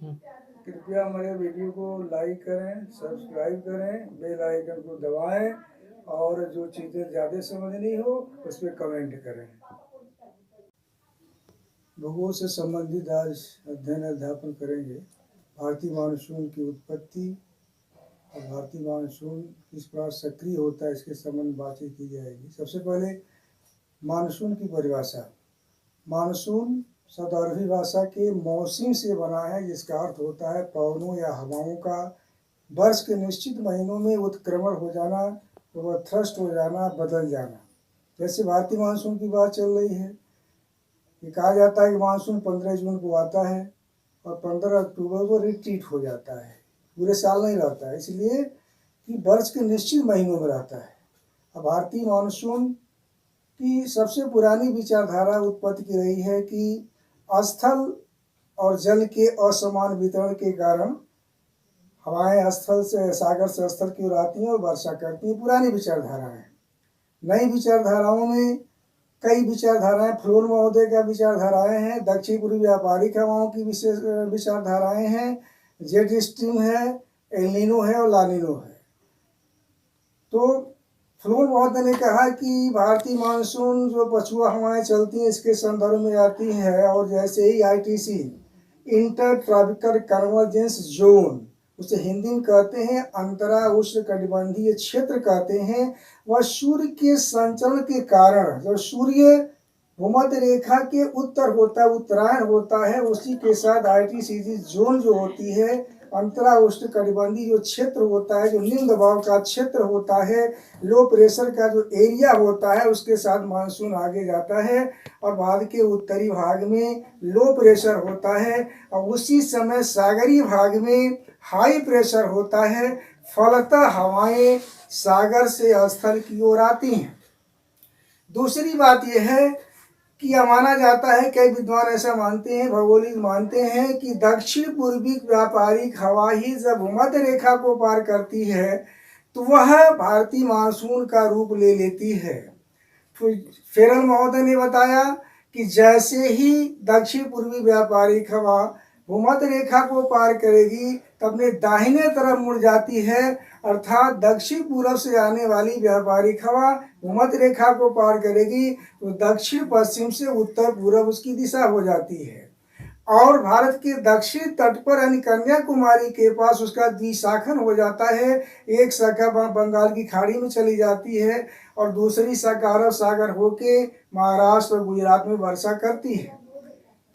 कृपया हमारे वीडियो को लाइक करें, सब्सक्राइब करें, बेल आइकन को दबाएं और जो चीज़ें ज़्यादा समझनी हो उस पर कमेंट करें। भूगोल से संबंधित आज अध्ययन अध्यापन करेंगे। भारतीय मानसून की उत्पत्ति और भारतीय मानसून किस प्रकार सक्रिय होता है इसके संबंध में बातचीत की जाएगी। सबसे पहले मानसून की परिभाषा। मानसून शब्द अरबी भाषा के मौसम से बना है, जिसका अर्थ होता है पवनों या हवाओं का वर्ष के निश्चित महीनों में उत्क्रमण हो जाना, वह थ्रस्ट हो जाना, बदल जाना। जैसे भारतीय मानसून की बात चल रही है, ये कहा जाता है कि मानसून 15 जून को आता है और 15 अक्टूबर को रिट्रीट हो जाता है, पूरे साल नहीं रहता है, इसलिए कि वर्ष के निश्चित महीनों में रहता है। अब भारतीय मानसून की सबसे पुरानी विचारधारा उत्पत्ति की रही है कि स्थल और जल के असमान वितरण के कारण हवाएं स्थल से सागर से स्थल की ओर आती हैं और वर्षा करती हैं। पुरानी विचारधारा है। नई विचारधाराओं में कई विचारधाराएं, फ्लोर महोदय का विचारधाराएं हैं, दक्षिण पूर्वी व्यापारिक हवाओं की विशेष विचारधाराएं हैं, जेट स्ट्रीम है, एल-नीनो है और ला-नीनो है। तो फ्लोर महोदय ने कहा कि भारतीय मानसून जो पछुआ हवाएं चलती हैं इसके संदर्भ में आती है, और जैसे ही ITC inter tropical convergence zone, उसे हिंदी में कहते हैं अंतरा उष्णकटिबंधीय क्षेत्र कहते हैं, वह सूर्य के संचलन के कारण, जब सूर्य भूमध्य रेखा के उत्तर होता है, उत्तरायण होता है, उसी के साथ आईटीसीजी जोन जो होती है, अंतरा उष्णकटिबंधीय जो क्षेत्र होता है, जो निम्न दबाव का क्षेत्र होता है, लो प्रेशर का जो एरिया होता है, उसके साथ मानसून आगे जाता है और भारत के उत्तरी भाग में लो प्रेशर होता है और उसी समय सागरीय भाग में हाई प्रेशर होता है। फलतः हवाएं सागर से स्थल की ओर आती हैं। दूसरी बात यह है कि यह माना जाता है, कई विद्वान ऐसा मानते हैं, भौगोलिक मानते हैं कि दक्षिण पूर्वी व्यापारिक हवा ही जब भूमध्य रेखा को पार करती है तो वह भारतीय मानसून का रूप ले लेती है। फेरल महोदय ने बताया कि जैसे ही दक्षिण पूर्वी व्यापारिक हवा भूमध्य रेखा को पार करेगी तो अपने दाहिने तरफ मुड़ जाती है, अर्थात दक्षिण पूर्व से आने वाली व्यापारिक हवा भूमध्य रेखा को पार करेगी तो दक्षिण पश्चिम से उत्तर पूर्व उसकी दिशा हो जाती है। और भारत के दक्षिण तट पर यानी कन्याकुमारी के पास उसका द्विशाखन हो जाता है। एक शाखा बंगाल की खाड़ी में चली जाती है और दूसरी शाखा अरब सागर होके महाराष्ट्र और गुजरात में वर्षा करती है।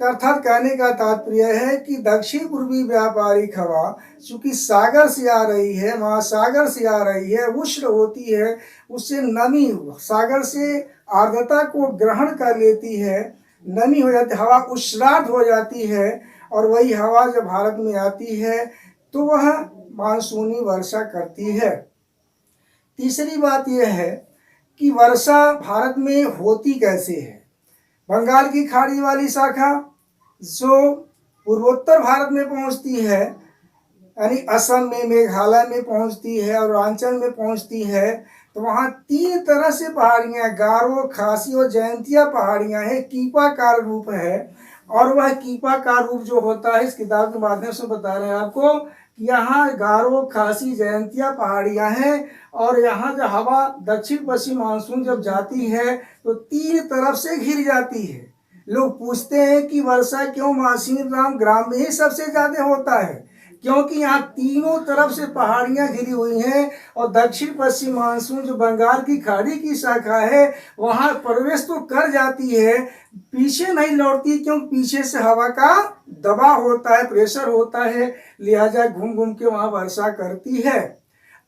अर्थात कहने का तात्पर्य है कि दक्षिण पूर्वी व्यापारिक हवा चूंकि सागर से आ रही है, महासागर से आ रही है, उष्ण होती है, उससे नमी सागर से आर्द्रता को ग्रहण कर लेती है, नमी हो जाती है, हवा उष्णार्द्र हो जाती है और वही हवा जब भारत में आती है तो वह मानसूनी वर्षा करती है। तीसरी बात यह है कि वर्षा भारत में होती कैसे है। बंगाल की खाड़ी वाली शाखा जो पूर्वोत्तर भारत में पहुंचती है, यानी असम में, मेघालय में पहुंचती है, अरुणाचल में पहुंचती है, तो वहाँ 3 तरह से पहाड़ियाँ, गारो, खासी और जयंतिया पहाड़ियाँ हैं, कीपाकार रूप है। और वह कीपाकार रूप जो होता है, इस किताब के माध्यम से बता रहे हैं आपको कि यहाँ गारो, खासी, जयंतिया पहाड़ियाँ हैं और यहाँ जो हवा दक्षिण पश्चिम मानसून जब जाती है तो 3 तरफ से घिर जाती है। लोग पूछते हैं कि वर्षा क्यों मासीन राम ग्राम में ही सबसे ज्यादा होता है, क्योंकि यहाँ तीनों तरफ से पहाड़ियां घिरी हुई हैं और दक्षिण पश्चिम मानसून जो बंगाल की खाड़ी की शाखा है वहां प्रवेश तो कर जाती है, पीछे नहीं लौटती, क्योंकि पीछे से हवा का दबाव होता है, प्रेशर होता है, लिहाजा घूम घूम के वहां वर्षा करती है।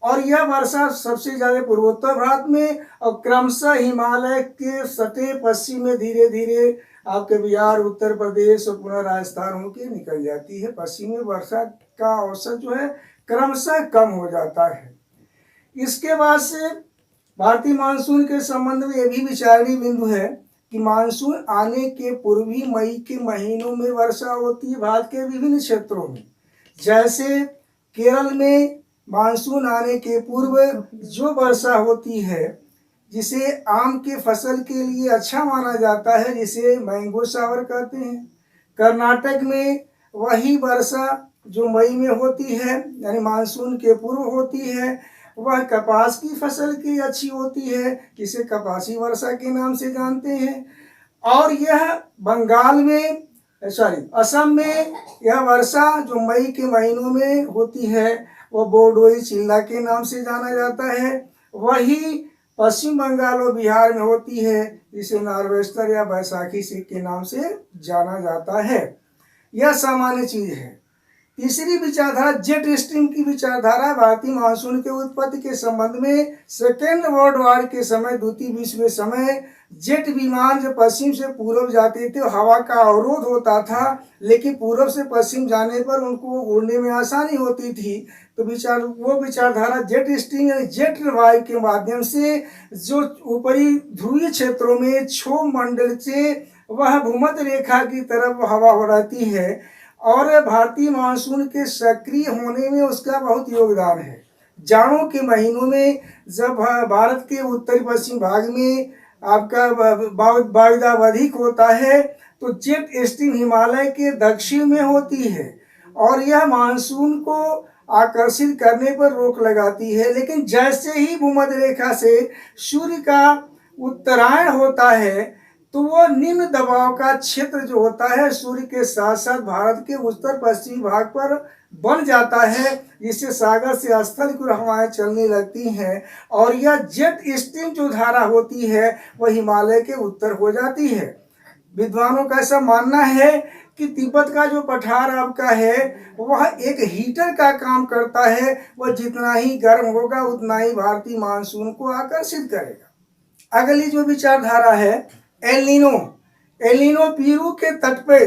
और यह वर्षा सबसे ज्यादा पूर्वोत्तर भारत में और क्रमशः हिमालय के सटे पश्चिम में धीरे धीरे आपके बिहार, उत्तर प्रदेश और पुनः राजस्थान होकर निकल जाती है। पश्चिमी वर्षा का औसत जो है क्रमशः कम हो जाता है। इसके बाद से भारतीय मानसून के संबंध में यह भी विचारणीय बिंदु है कि मानसून आने के पूर्व ही मई के महीनों में वर्षा होती है भारत के विभिन्न क्षेत्रों में। जैसे केरल में मानसून आने के पूर्व जो वर्षा होती है जिसे आम के फसल के लिए अच्छा माना जाता है, जिसे मैंगो शावर कहते हैं। कर्नाटक में वही वर्षा जो मई में होती है यानी मानसून के पूर्व होती है, वह कपास की फसल की अच्छी होती है, जिसे कपासी वर्षा के नाम से जानते हैं। और यह बंगाल में असम में यह वर्षा जो मई के महीनों में होती है वह बोर्डोई चिल्ला के नाम से जाना जाता है। वही पश्चिम बंगाल और बिहार में होती है, जिसे नार्वेस्टर या बैसाखी के नाम से जाना जाता है। यह सामान्य चीज है। तीसरी विचारधारा जेट स्ट्रीम की विचारधारा भारतीय मानसून के उत्पत्ति के संबंध में सेकेंड वर्ल्ड वॉर के समय, द्वितीय विश्व के समय जेट विमान जो पश्चिम से पूर्व जाते थे, हवा का अवरोध होता था, लेकिन पूर्व से पश्चिम जाने पर उनको उड़ने में आसानी होती थी। तो वो विचारधारा जेट स्ट्रीम यानी जेट वायु के माध्यम से जो ऊपरी ध्रुवीय क्षेत्रों में क्षोभ मंडल से वह भूमध्य रेखा की तरफ हवा हो रहती है, और भारतीय मानसून के सक्रिय होने में उसका बहुत योगदान है। जाड़ों के महीनों में जब भारत के उत्तरी पश्चिम भाग में आपका वायुदाब अधिक होता है, तो जेट स्ट्रीम हिमालय के दक्षिण में होती है और यह मानसून को आकर्षित करने पर रोक लगाती है। लेकिन जैसे ही भूमध्य रेखा से सूर्य का उत्तरायण होता है, तो वो निम्न दबाव का क्षेत्र जो होता है सूर्य के साथ साथ भारत के उत्तर पश्चिमी भाग पर बन जाता है, जिससे सागर से स्थल की हवाएं चलने लगती हैं, और यह जेट स्ट्रीम जो धारा होती है वह हिमालय के उत्तर हो जाती है। विद्वानों का ऐसा मानना है कि तिब्बत का जो पठार आपका है वह एक हीटर का काम करता है, वह जितना ही गर्म होगा उतना ही भारतीय मानसून को आकर्षित करेगा। अगली जो विचारधारा है El Nino. El Nino Peru के तट पे,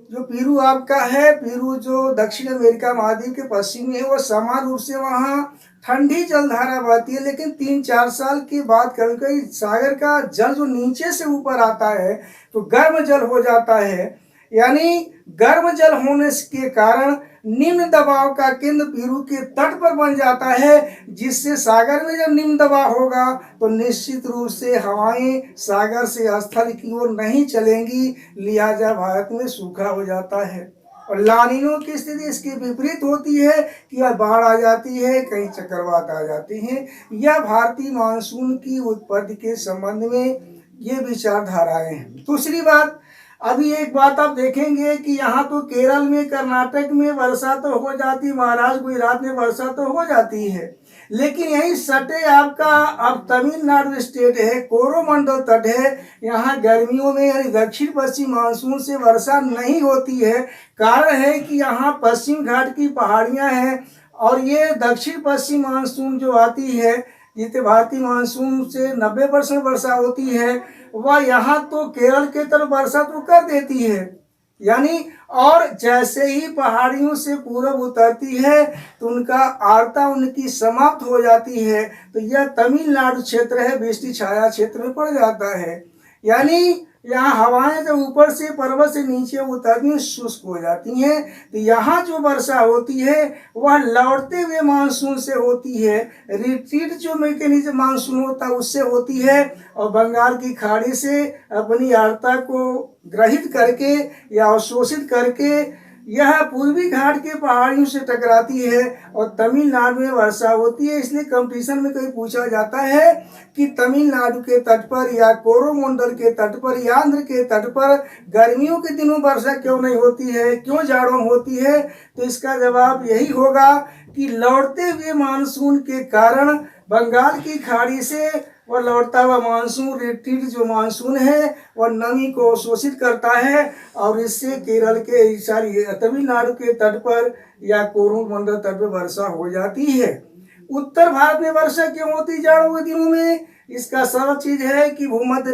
जो पेरू आपका है, पेरू जो दक्षिण अमेरिका महाद्वीप के पश्चिम में है, वो समान रूप से वहाँ ठंडी जलधारा बहती है, लेकिन 3-4 साल के बाद कभी कभी सागर का जल जो नीचे से ऊपर आता है तो गर्म जल हो जाता है। यानी गर्म जल होने के कारण निम्न दबाव का केंद्र पेरू के तट पर बन जाता है, जिससे सागर में जब निम्न दबाव होगा तो निश्चित रूप से हवाएं सागर से स्थल की ओर नहीं चलेंगी, लिहाजा भारत में सूखा हो जाता है। और लानिनो की स्थिति इसकी विपरीत होती है कि यह बाढ़ आ जाती है, कहीं चक्रवात आ जाती हैं। यह भारतीय मानसून की उत्पत्ति के संबंध में ये विचारधाराएं हैं। दूसरी बात, अभी एक बात आप देखेंगे कि यहाँ तो केरल में, कर्नाटक में वर्षा तो हो जाती, महाराष्ट्र गुजरात में वर्षा तो हो जाती है, लेकिन यही सटे आपका अब तमिलनाडु स्टेट है, कोरोमंडल तट है, यहाँ गर्मियों में यानी दक्षिण पश्चिम मानसून से वर्षा नहीं होती है। कारण है कि यहाँ पश्चिम घाट की पहाड़ियाँ हैं, और ये दक्षिण पश्चिम मानसून जो आती है, जितने भारतीय मानसून से 90% वर्षा होती है, वह यहाँ तो केरल के तरफ वर्षा तो कर देती है यानी, और जैसे ही पहाड़ियों से पूरब उतरती है तो उनका आर्द्रता उनकी समाप्त हो जाती है, तो यह तमिलनाडु क्षेत्र है, वृष्टि छाया क्षेत्र में पड़ जाता है। यानी यहाँ हवाएं जब ऊपर से पर्वत से नीचे उतरती हैं शुष्क हो जाती हैं, तो यहाँ जो वर्षा होती है वह लौटते हुए मानसून से होती है, रिट्रीट जो मैकेनिज्म मानसून होता है उससे होती है, और बंगाल की खाड़ी से अपनी आर्द्रता को ग्रहित करके या अवशोषित करके यह पूर्वी घाट के पहाड़ियों से टकराती है और तमिलनाडु में वर्षा होती है। इसलिए कंपटीशन में कभी पूछा जाता है कि तमिलनाडु के तट पर या कोरोमंडल के तट पर या आंध्र के तट पर गर्मियों के दिनों वर्षा क्यों नहीं होती है, क्यों जाड़ों में होती है, तो इसका जवाब यही होगा कि लौटते हुए मानसून के कारण बंगाल की खाड़ी से वह लौटता हुआ मानसून, रिट्रीट जो मानसून है वह नमी को शोषित करता है, और इससे केरल के तमिलनाडु के तट पर या कोरोमंडल तट पर वर्षा हो जाती है। उत्तर भारत में वर्षा क्यों होती जाड़ों के दिनों में? इसका सरल चीज है कि भूमध्य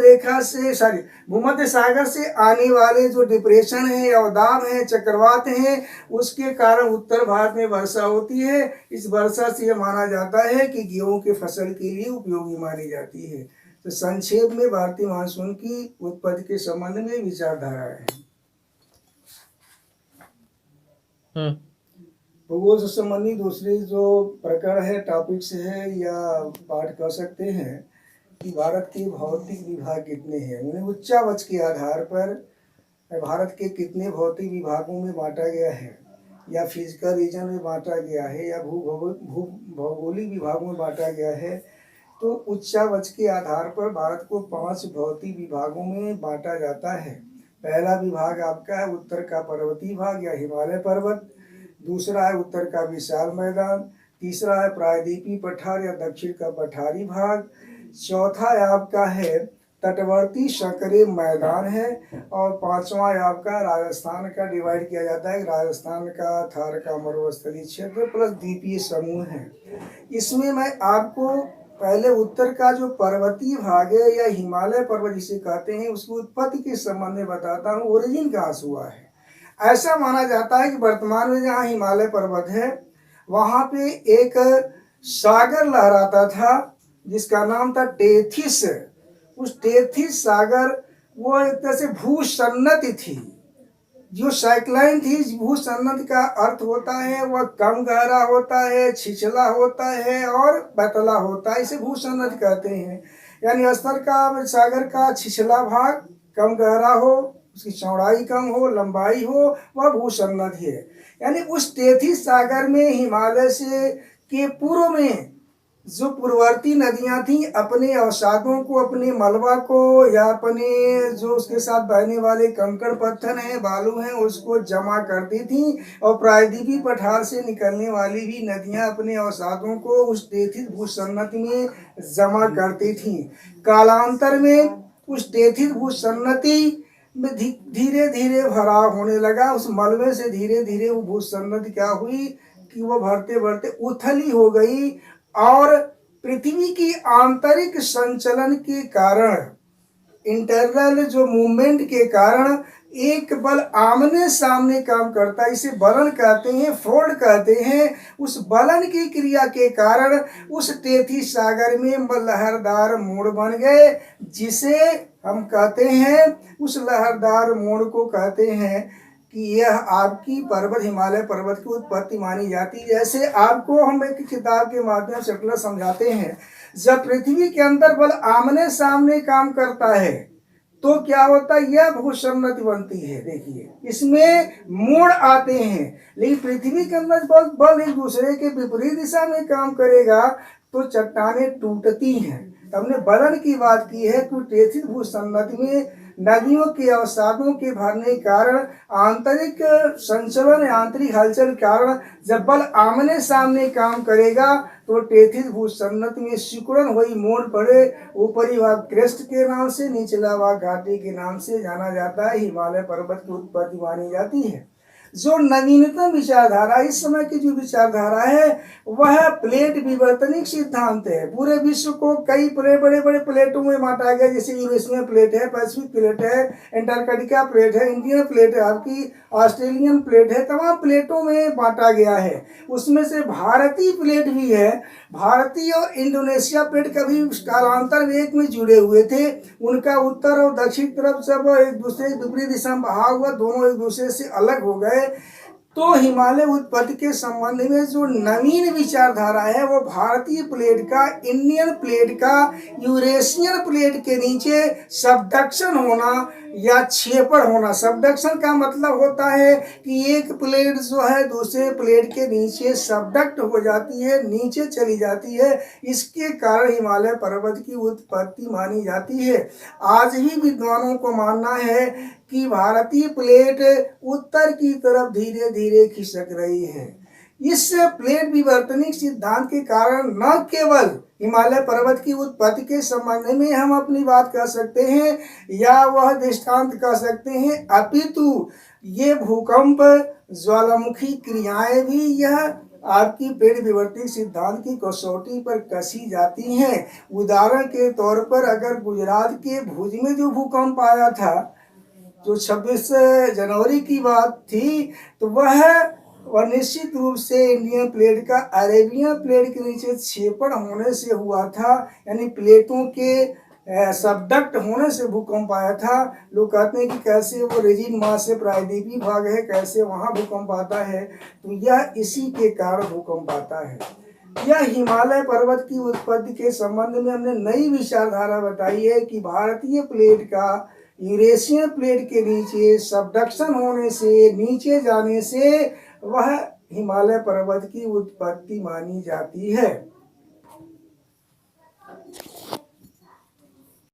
सागर से आने वाले जो डिप्रेशन है, अवदाब है, चक्रवात है, उसके कारण उत्तर भारत में वर्षा होती है। इस वर्षा से यह माना जाता है कि गेहूं की फसल के लिए उपयोगी मानी जाती है। तो संक्षेप में भारतीय मानसून की उत्पत्ति के संबंध में विचारधारा है। भूगोल से संबंधित दूसरी जो प्रकरण है, टॉपिक्स है या पाठ कर सकते हैं कि भारत के भौतिक विभाग कितने हैं। उन्हें उच्चावच के आधार पर भारत के कितने भौतिक विभागों में बांटा गया है। या फिजिकल रीजन में बांटा गया है या भू भौगोलिक विभागों में बांटा गया है, तो उच्चावच के आधार पर भारत को 5 भौतिक विभागों में बांटा जाता है। पहला विभाग आपका है उत्तर का पर्वतीय भाग या हिमालय पर्वत, दूसरा है उत्तर का विशाल मैदान, तीसरा है प्रायद्वीपीय पठार या दक्षिण का पठारी भाग, चौथा है आपका है तटवर्ती संकरे मैदान है, और पांचवा है आपका राजस्थान का डिवाइड किया जाता है, राजस्थान का थार का मरुस्थलीय क्षेत्र प्लस द्वीपीय समूह है। इसमें मैं आपको पहले उत्तर का जो पर्वतीय भाग है या हिमालय पर्वत जिसे कहते हैं उसकी उत्पत्ति के संबंध में बताता हूँ, ओरिजिन कहाँ से हुआ है। ऐसा माना जाता है कि वर्तमान में जहाँ हिमालय पर्वत है वहाँ पे एक सागर लहराता था जिसका नाम था टेथिस। उस टेथिस सागर वो एक तरह से भूसन्नति थी, जो साइक्लाइन थी। भूसन्नति का अर्थ होता है वह कम गहरा होता है, छिछला होता है और पतला होता है, इसे भूसन्नति कहते हैं। यानी स्तर का सागर का छिछला भाग कम गहरा हो, उसकी चौड़ाई कम हो, लंबाई हो, वह भूसन्नति है। यानी उस टेथिस सागर में हिमालय से के पूर्व में जो पूर्ववर्ती नदियां थीं अपने अवसादों को, अपने मलबा को या अपने जो उसके साथ बहने वाले कंकड़ पत्थर हैं, बालू हैं, उसको जमा करती थीं, और प्रायद्वीपीय पठार से निकलने वाली भी नदियां अपने अवसादों को उस टेथिस भूसन्नति में जमा करती थीं। कालांतर में उस टेथिस भूसन्नति में धीरे धीरे भराव होने लगा। उस मलबे से धीरे धीरे वो भूसन्नति क्या हुई कि वो भरते भरते उथली हो गई, और पृथ्वी की आंतरिक संचलन के कारण, इंटरनल जो मूवमेंट के कारण एक बल आमने सामने काम करता है, इसे बलन कहते हैं, फोल्ड कहते हैं। उस बलन की क्रिया के कारण उस टेथिस सागर में लहरदार मोड़ बन गए, जिसे हम कहते हैं, उस लहरदार मोड़ को कहते हैं कि यह आपकी पर्वत हिमालय पर्वत की उत्पत्ति मानी जाती है। जैसे आपको हम एक किताब के माध्यम से समझाते हैं, जब पृथ्वी के अंदर बल आमने सामने काम करता है तो क्या होता है, यह भूसन्नति बनती है। देखिए इसमें मोड़ आते हैं, लेकिन पृथ्वी के अंदर बल एक दूसरे के विपरीत दिशा में काम करेगा तो चट्टानें टूटती हैं। हमने बलन की बात की है कि टेथिस भूसन्नति में नदियों के अवसादों के भरने के कारण, आंतरिक संचलन, आंतरिक हलचल के कारण जब बल आमने सामने काम करेगा तो टेथिस भूसन्नति में सिकुड़न हुई मोड़ पड़े। ऊपरी भाग क्रेस्ट के नाम से, निचला भाग घाटी के नाम से जाना जाता है। हिमालय पर्वत की उत्पत्ति मानी जाती है। जो नवीनतम विचारधारा, इस समय की जो विचारधारा है वह प्लेट विवर्तनिक सिद्धांत है। पूरे विश्व को कई बड़े बड़े प्लेटों में बांटा गया, जैसे यूरेशियन प्लेट है, पैसिफिक प्लेट है, एंटार्कटिका प्लेट है, इंडियन प्लेट है, आपकी ऑस्ट्रेलियन प्लेट है, तमाम प्लेटों में बांटा गया है। उसमें से भारतीय प्लेट भी है। भारतीय और इंडोनेशिया प्लेट कभी कालांतर में एक में जुड़े हुए थे। उनका उत्तर और दक्षिण तरफ सब एक दूसरे के विपरीत दिशा में बहा हुआ, दोनों एक दूसरे से अलग हो गए। तो हिमालय उत्पत्ति के संबंध में जो नवीन विचारधारा है वो भारतीय प्लेट का, इंडियन प्लेट का यूरेशियन प्लेट के नीचे सबडक्शन होना या छेपड़ होना। सबडक्शन का मतलब होता है कि एक प्लेट जो है दूसरे प्लेट के नीचे सबडक्ट हो जाती है, नीचे चली जाती है। इसके कारण हिमालय पर्वत की उत्पत्ति मानी जाती है। आज भी विद्वानों को मानना है कि भारतीय प्लेट उत्तर की तरफ धीरे धीरे खिसक रही है। इस प्लेट विवर्तनिक सिद्धांत के कारण न केवल हिमालय पर्वत की उत्पत्ति के संबंध में हम अपनी बात कर सकते हैं या वह दृष्टांत कर सकते हैं, अपितु ये भूकंप, ज्वालामुखी क्रियाएं भी यह आपकी प्लेट विवर्तनिक सिद्धांत की कसौटी पर कसी जाती हैं। उदाहरण के तौर पर अगर गुजरात के भुज में जो भूकंप आया था, जो 26 जनवरी की बात थी, तो वह निश्चित रूप से इंडियन प्लेट का अरेबियन प्लेट के नीचे छेपड़ होने से हुआ था। यानी प्लेटों के सबडक्ट होने से भूकंप आया था। लोग कहते हैं कि कैसे वो रिजिड मास से प्रायद्वीपीय भाग है, कैसे वहाँ भूकंप आता है, तो यह इसी के कारण भूकंप आता है। यह हिमालय पर्वत की उत्पत्ति के संबंध में हमने नई विचारधारा बताई है कि भारतीय प्लेट का यूरेशियन प्लेट के नीचे सबडक्शन होने से, नीचे जाने से वह हिमालय पर्वत की उत्पत्ति मानी जाती है।